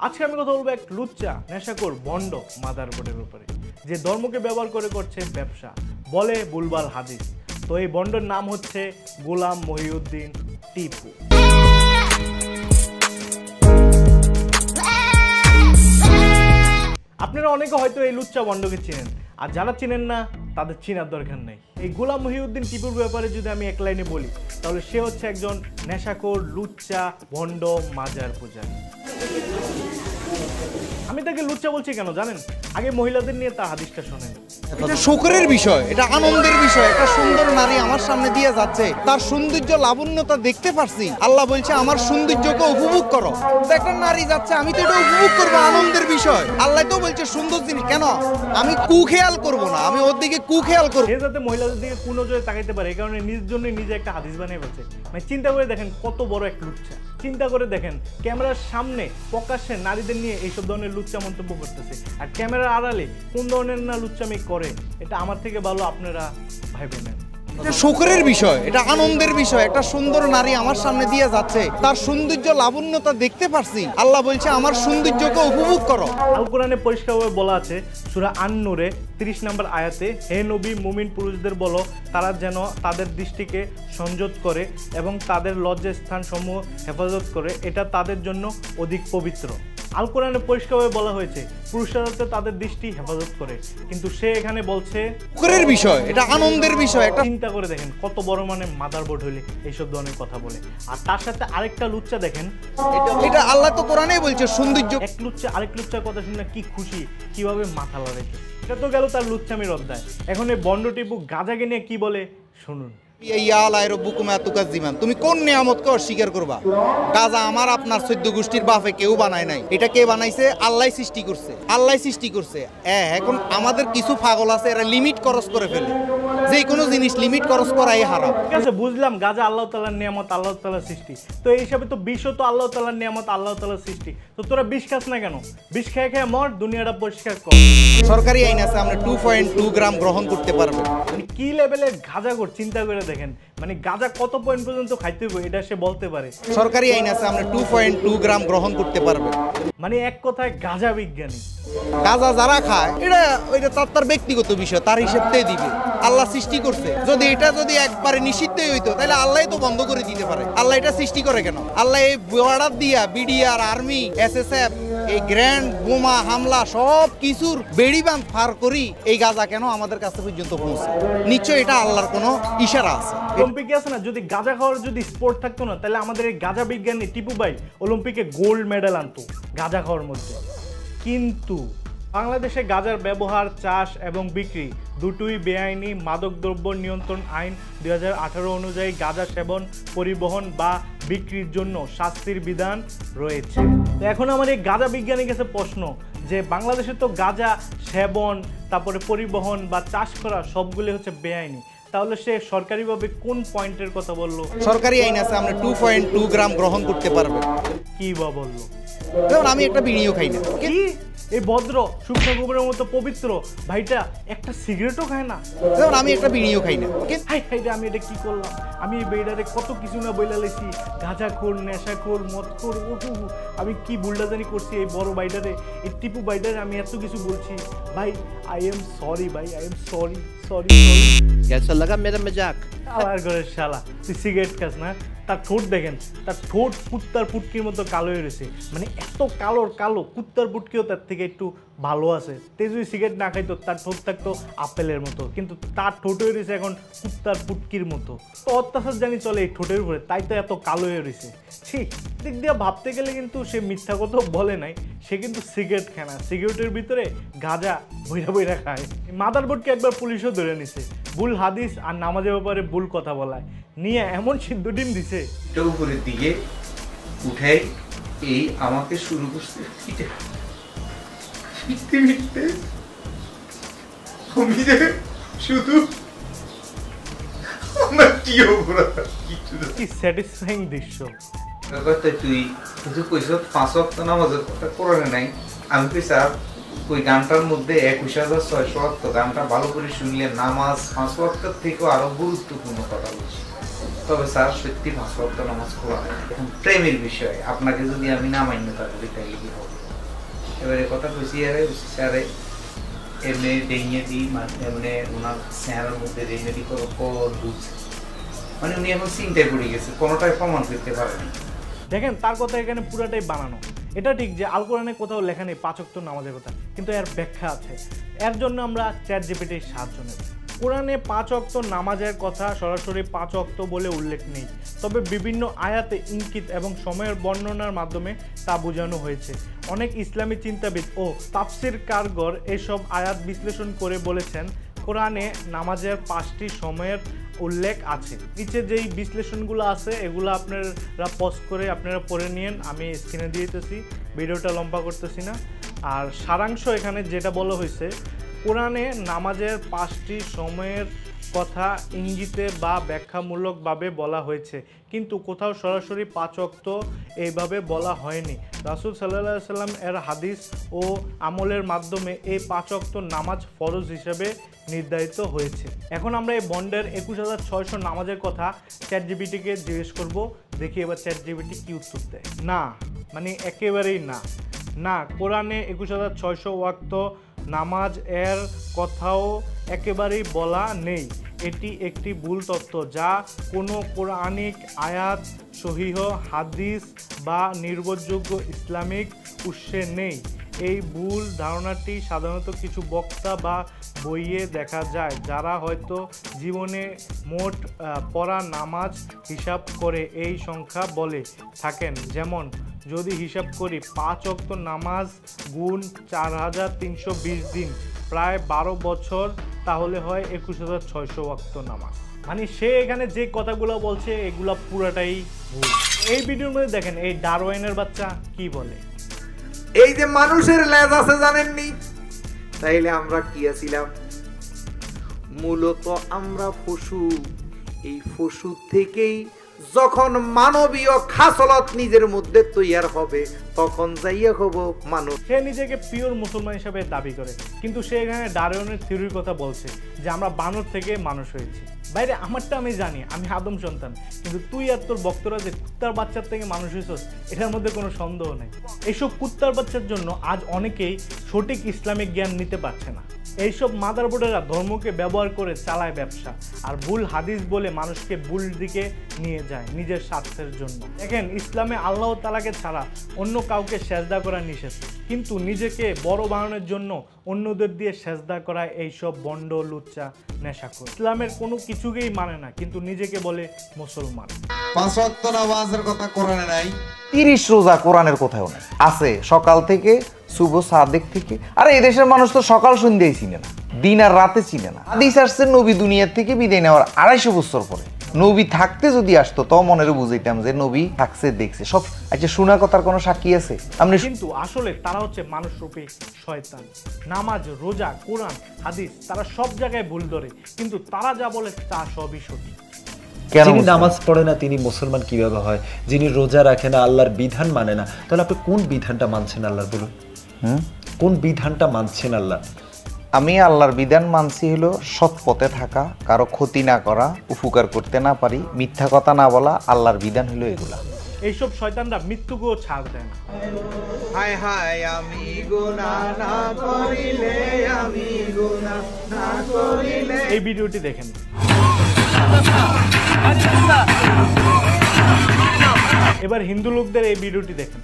আজকে আমি কথা বলবো এক লুচ্চা নেশাখোর বন্ড মাদারবোর্ডের উপরে, যে ধর্মকে ব্যবহার করে করছে ব্যবসা, বলে ভুলভাল হাদিস। তো এই বন্ডের নাম হচ্ছে গোলাম মহিউদ্দিন টিপু। আপনারা অনেকে হয়তো এই লুচ্চা বন্ডকে চিনেন, আর যারা চিনেন না তাদের চিনার দরকার নেই। এই গোলাম মহিউদ্দিন টিপুর ব্যাপারে যদি আমি এক লাইনে বলি, তাহলে সে হচ্ছে একজন নেশাখোর লুচ্চা ভণ্ড মাজার পূজারী। আমি তাকে লুচ্চা বলছি কেন জানেন? আগে মহিলাদের নিয়ে তার হাদিসটা শোনেন। এটা শোকরের বিষয়, এটা আনন্দের বিষয়। একটা সুন্দর নারী আমার সামনে দিয়ে যাচ্ছে, তার সৌন্দর্য লাবণ্যতা দেখতে পারছি। আল্লাহ বলছে আমার সৌন্দর্যকে উপভোগ করো। তো একটা নারী যাচ্ছে, আমি তো এটা উপভোগ করবো, আনন্দের বিষয়। আল্লাহ তো বলছে সুন্দর জিনিস, কেন আমি কুখেয়াল করবো না? আমি ওর দিকে কুখেয়াল করবো। সে যাতে মহিলাদের দিকে কুনজরে তাকাইতে পারে, এই কারণে নিজের জন্য নিজে একটা হাদিস বানিয়ে ফেলছে। মানে চিন্তা করে দেখেন কত বড় এক লুচ্চা। চিন্তা করে দেখেন ক্যামেরার সামনে প্রকাশ্যে নারীদের নিয়ে এইসব ধরনের লুচ্চা মন্তব্য করতেছে, আর ক্যামেরার আড়ালে কোন ধরনের না লুচ্চামি করে, এটা আমার থেকে ভালো আপনারা ভাইবেন না। এটা শোকরের বিষয়, এটা আনন্দের বিষয়। একটা সুন্দর নারী আমার সামনে দিয়ে যাচ্ছে, তার সৌন্দর্য লাবণ্যতা দেখতে পারছি। আল্লাহ বলছে আমার সৌন্দর্যকে উপভোগ করো। আল কোরআনে পরিষ্কারভাবে বলা আছে সূরা আন-নূরে 30 নম্বর আয়াতে, হে নবী মুমিন পুরুষদের বলো তারা যেন তাদের দৃষ্টিকে সংযত করে এবং তাদের লজ্জাস্থান সমূহ হেফাজত করে, এটা তাদের জন্য অধিক পবিত্র। আল কোরআনে পরিষ্কারভাবে বলা হয়েছে পুরুষরা তাদের দৃষ্টি হেফাজত করে, কিন্তু সে এখানে বলছে শোকরের বিষয়, এটা আনন্দের বিষয়। একটা চিন্তা করে দেখেন কত বড় মানে মাদারবোর্ড হইলে এইসব ধরনের কথা বলে। আর তার সাথে আরেকটা লুচ্চা দেখেন, এটা আল্লাহ তো কোরআনেই বলছে সৌন্দর্য। এক লুচ্চা আরেক লুচ্চার কথা শুনে কি খুশি, কিভাবে মাথা লড়াইছে। এটা তো গেল তার লুচ্চামির অধ্যায়। এখন এই বন্ড টিপু গাঁজাকে নিয়ে কি বলে শুনুন। তুমি কোন নিয়ামতকে অস্বীকার করবা? গাজা আমার আপনার 14 গোষ্ঠীর বাপে কেউ বানায় নাই। এটা কে বানাইছে? আল্লাহ সৃষ্টি করছে। আল্লাহ সৃষ্টি করছে। এখন আমাদের কিছু পাগল আছে, এরা লিমিট খরচ করে ফেলে। যে কোনো জিনিস লিমিট খরচ করাই হারাম। ঠিক আছে, বুঝলাম গাজা আল্লাহ তাআলার নিয়ামত, আল্লাহ তাআলার সৃষ্টি। তো এই হিসাবে তো বিষও তো আল্লাহ তাআলার নিয়ামত, আল্লাহ তাআলার সৃষ্টি। তো তোরা বিষ খাস না কেন? বিষ খেয়ে খেয়ে মর, দুনিয়াটা পরিষ্কার কর। সরকারি আইন আছে আমরা 2.2 গ্রাম গ্রহণ করতে পারবেন। মানে কি লেভেলের গাঁজা কর চিন্তা করে দেখেন। মানে গাঁজা কত পয়েন্ট পর্যন্ত খাইতে হবে এটা সে বলতে পারে। সরকারি আইন আছে আমরা 2.2 গ্রাম গ্রহণ করতে পারবেন। মানে এক কথায় গাঁজা বিজ্ঞানী। গাঁজা যারা খায় এটা তার ব্যক্তিগত বিষয়, তার হিসেবতেই দিবে। আল্লাহ সৃষ্টি করছে। যদি একবারে নিষিদ্ধই হইতো তাহলে আল্লাহ তো বন্ধ করে দিতে পারে। আল্লাহ এটা সৃষ্টি করে কেন? আল্লাহ এই বর্ডার দিয়া বিডিআর, আর্মি, এসএসএফ, এই গ্র্যান্ড বোমা হামলা সব কিছুর বেড়িবাঁধ পার করি এই গাঁজা কেন আমাদের কাছে পর্যন্ত পৌঁছে? নিশ্চয় এটা আল্লাহর কোনো ইশারা আছে। অলিম্পিকে আছে না, যদি গাঁজা খাওয়ার যদি স্পোর্ট থাকতো না, তাহলে আমাদের এই গাঁজা বিজ্ঞানী টিপু ভাই অলিম্পিকে গোল্ড মেডেল আনতো গাঁজা খাওয়ার মধ্যে। কিন্তু বাংলাদেশে গাঁজার ব্যবহার, চাষ এবং বিক্রি দুটোই বেআইনি। মাদকদ্রব্য নিয়ন্ত্রণ আইন 2018 অনুযায়ী গাঁজা সেবন, পরিবহন বা বিক্রির জন্য শাস্তির বিধান রয়েছে। তো এখন আমার এই গাঁজা বিজ্ঞানীর কাছে প্রশ্ন, যে বাংলাদেশে তো গাঁজা সেবন, তারপরে পরিবহন বা চাষ করা সবগুলি হচ্ছে বেআইনি, তাহলে সে সরকারিভাবে কোন পয়েন্টের কথা বললো? সরকারি আইন আছে আমরা 2.2 গ্রাম গ্রহণ করতে পারবেন। কি বা বললো? যেমন আমি একটা বিড়িও খাই না। কি এই ভদ্র শুকনো গোবরের মতো পবিত্র ভাইটা একটা সিগারেটও খায় না? যেমন আমি একটা বিড়িও খাই না। হাই হাই রে, আমি এটা কি করলাম? আমি এই বেড়ারে কত কিছু না বইলা লেছি, গাঁজাখোর, নেশাখোর, মদখোর, আমি কি ভুলটা জানি করছি এই বড় বাইটারে, এই টিপু বাইটারে আমি এত কিছু বলছি। ভাই আই এম সরি, ভাই I am sorry sorry sorry. कैसा लगा मेरा मजाक? আবার করে শালা তুই সিগারেট খাস না? তার ঠোঁট দেখেন, তার ঠোঁট কুত্তার পুটকির মতো কালো হয়ে রয়েছে। মানে এত কালো কুত্তার পুটকিও তার থেকে একটু ভালো আছে। তে যদি সিগারেট না খাইতো তার ঠোঁট থাকতো আপেলের মতো, কিন্তু তার ঠোঁট হয়ে রয়েছে এখন কুত্তার পুটকির মতো। তো অত্যাচার জানি চলে এই ঠোঁটের উপরে, তাই তো এত কালো হয়ে রয়েছে। ঠিক দিক দিয়ে ভাবতে গেলে কিন্তু সে মিথ্যা কথা বলে নাই, সে কিন্তু সিগারেট খায় না, সিগারেটের ভিতরে গাঁজা বইরা খায়। মাদারবোর্ডকে একবার পুলিশও ধরে নিছে ভুল হাদিস আর নামাজের ব্যাপারে ভুল কথা বলায়, নিয়ে এমন সিদ্ধ ডিম দিছে। এটা উপরের দিকে উঠে এই আমাকে শুরু করছে মিথ্যে আমি যে শুধু আমার কি অপরাধ, কি স্যাটিসফাইং দৃশ্য। তুই শুধু কইস 5 ওয়াক্ত নামাজের কথা কোরআনে নাই। আমি কইছি আর ওই গানটার মধ্যে 21,600 ওয়াক্ত গানটা ভালো করে শুনলে নামাজ 5 ওয়াক্তের থেকেও আরো গুরুত্বপূর্ণ কথা বলছি। তবে স্যার সত্যি 5 ওয়াক্ত নামাজ পড়া হয় না। এখন প্রেমের বিষয়, আপনাকে যদি আমি না মান্যতা করি তাহলে কি হবে? এবারে কথা কইছি আরে স্যারে এমনি ডেঙিয়ে দিই, মানে ওনার চেহারার মধ্যে রেমেডি করো বুঝছে, মানে উনি এখন চিন্তায় পড়ে গেছে, কোনোটাই প্রমাণ করতে পারেনি। দেখেন তার কথা এখানে পুরাটাই বানানো। এটা ঠিক যে আল কোরআনে কোথাও লেখা নেই 5 ওয়াক্ত নামাজের কথা, কিন্তু এর ব্যাখ্যা আছে। এর জন্য আমরা চ্যাট জিপিটির সাহায্য নেব। কোরআনে 5 ওয়াক্ত নামাজের কথা সরাসরি 5 ওয়াক্ত বলে উল্লেখ নেই, তবে বিভিন্ন আয়াতে ইঙ্গিত এবং সময়ের বর্ণনার মাধ্যমে তা বোঝানো হয়েছে। অনেক ইসলামী চিন্তাবিদ ও তাফসির কারগর এসব আয়াত বিশ্লেষণ করে বলেছেন কোরআনে নামাজের 5টি সময়ের উল্লেখ আছে। নিচে যেই বিশ্লেষণগুলো আছে এগুলো আপনারা পজ করে আপনারা পড়ে নিন, আমি স্ক্রিনে দিয়ে দিতেছি, ভিডিওটা লম্বা করতেছি না। আর সারাংশ এখানে যেটা বলা হয়েছে, কোরআনে নামাজের 5টি সময়ের কথা ইঙ্গিতে বা ব্যাখ্যামূলকভাবে বলা হয়েছে, কিন্তু কোথাও সরাসরি 5 ওয়াক্ত এইভাবে বলা হয়নি। রাসূল সাল্লাল্লাহু আলাইহি সাল্লাম এর হাদিস ও আমলের মাধ্যমে এই 5 ওয়াক্ত নামাজ ফরজ হিসেবে নির্ধারিত হয়েছে। এখন আমরা এই বন্ডের 21,600 নামাজের কথা চ্যাট জিপিটিকে জিজ্ঞেস করব, দেখি এবার চ্যাট জিপিটি কি উত্তর দেয়। না, মানে একেবারেই না। না, কোরআনে 21,600 ওয়াক্ত নামাজ এর কথাও একেবারেই বলা নেই। এটি একটি ভুল তথ্য যা কোনো কোরআনিক আয়াত, সহিহ হাদিস বা নির্ভরযোগ্য ইসলামিক উৎসে নেই। এই ভুল ধারণাটি সাধারণত কিছু বক্তা বা বইয়ে দেখা যায়, যারা হয়তো জীবনে মোট পড়া নামাজ হিসাব করে এই সংখ্যা বলে থাকেন। যেমন যদি হিসাব করি 5 ওয়াক্ত নামাজ গুণ 4320 দিন, প্রায় 12 বছর, তাহলে হয় 21,600 ওয়াক্ত নামাজ। মানে সে এখানে যে কথাগুলো বলছে এগুলো পুরাটাই ভুল। এই ভিডিওর মধ্যে দেখেন এই ডারওয়াইনের বাচ্চা কি বলে। এই যে মানুষের লেজ আছে জানেননি, তাইলে আমরা কি আছিলাম? মূলত আমরা পশু। এই পশু থেকেই যখন মানবীয় খাসলত নিজের মধ্যে তৈয়ার হবে, তখন যাইয়া হব মানুষ। সে নিজেকে পিওর মুসলমান হিসেবে দাবি করে, কিন্তু সে এখানে ডারওয়ানের থিওরির কথা বলছে যে আমরা বানর থেকে মানুষ হয়েছি। বাইরে আমারটা আমি জানি, আমি আদম সন্তান, কিন্তু তুই আর তোর বক্তরা যে কুত্তার বাচ্চার থেকে মানুষ হয়েছিস, এটার মধ্যে কোনো সন্দেহ নেই। এইসব কুত্তার বাচ্চার জন্য আজ অনেকেই সঠিক ইসলামিক জ্ঞান নিতে পারছে না। এইসব মাদারবোর্ডেরা ধর্মকে ব্যবহার করে চালায় ব্যবসা, আর ভুল হাদিস বলে মানুষকে ভুল দিকে নিয়ে যায় নিজের স্বার্থের জন্য। দেখেন, ইসলামে আল্লাহ তাআলাকে ছাড়া অন্য কাউকে সেজদা করা নিষেধ, কিন্তু নিজেকে বড় বানানোর জন্য অন্যদের দিয়ে সেজদা করা এইসব বন্ড লুচ্চা নেশাখোর। ইসলামের কোনো কিছুকেই মানে না, কিন্তু নিজেকে বলে মুসলমান। 5 ওয়াক্ত নামাজের কথা কোরআনে নাই, 30 রোজা কোরআনের কোথাও নাই। আছে সকাল থেকে শুভ সাদেক থেকে। আরে এই দেশের মানুষ তো সকাল সন্ধ্যায় চিনে না, দিন আর রাতে চিনে না। হাদিস আসছে নবী দুনিয়ার থেকে বিদায় নেওয়ার 250 বছর পরে। নবী থাকতে যদি আসতো তো মনের বুঝাইতাম যে নবী থাকছে, দেখছে সব। আচ্ছা, শোনা কথার কোনো সাক্ষী আছে? কিন্তু আসলে তারা হচ্ছে মানুষ রূপী শয়তান। নামাজ, রোজা, কোরআন, হাদিস তারা সব জায়গায় ভুল ধরে, কিন্তু তারা যা বলে তা সবই সঠিক। যিনি নামাজ পড়ে না তিনি মুসলমান কিভাবে হয়? যিনি রোজা রাখে না, আল্লাহর বিধান মানে না, তাহলে আপনি কোন বিধানটা মানছেন আল্লাহর? বলুন, কোন বিধানটা মানছেন আল্লাহ? আমি আল্লাহর বিধান মানছি হলো সৎ পথে থাকা, কারো ক্ষতি না করা, উপকার করতে না পারি, মিথ্যা কথা না বলা। আল্লাহর বিধান হলো এগুলা। এইসব শয়তানরা মৃত্যুকেও ছাড় দেয় না। হায় হায় আমি গুনাহ না করিলে, আমি গুনাহ না করিলে। এই ভিডিওটি দেখেন। এবার হিন্দু লোকদের এই ভিডিওটি দেখেন।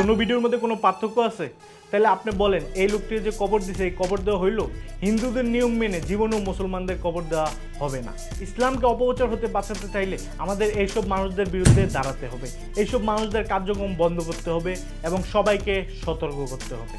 কোনো ভিডিওর মধ্যে কোনো পার্থক্য আছে? তাহলে আপনি বলেন, এই লোকটি যে কবর দিছে, এই কবর দেওয়া হইল? হিন্দুদের নিয়ম মেনে জীবনেও মুসলমানদের কবর দেওয়া হবে না। ইসলামকে অপপ্রচার হতে বাঁচাতে চাইলে আমাদের এইসব মানুষদের বিরুদ্ধে দাঁড়াতে হবে, এইসব মানুষদের কার্যক্রম বন্ধ করতে হবে এবং সবাইকে সতর্ক করতে হবে।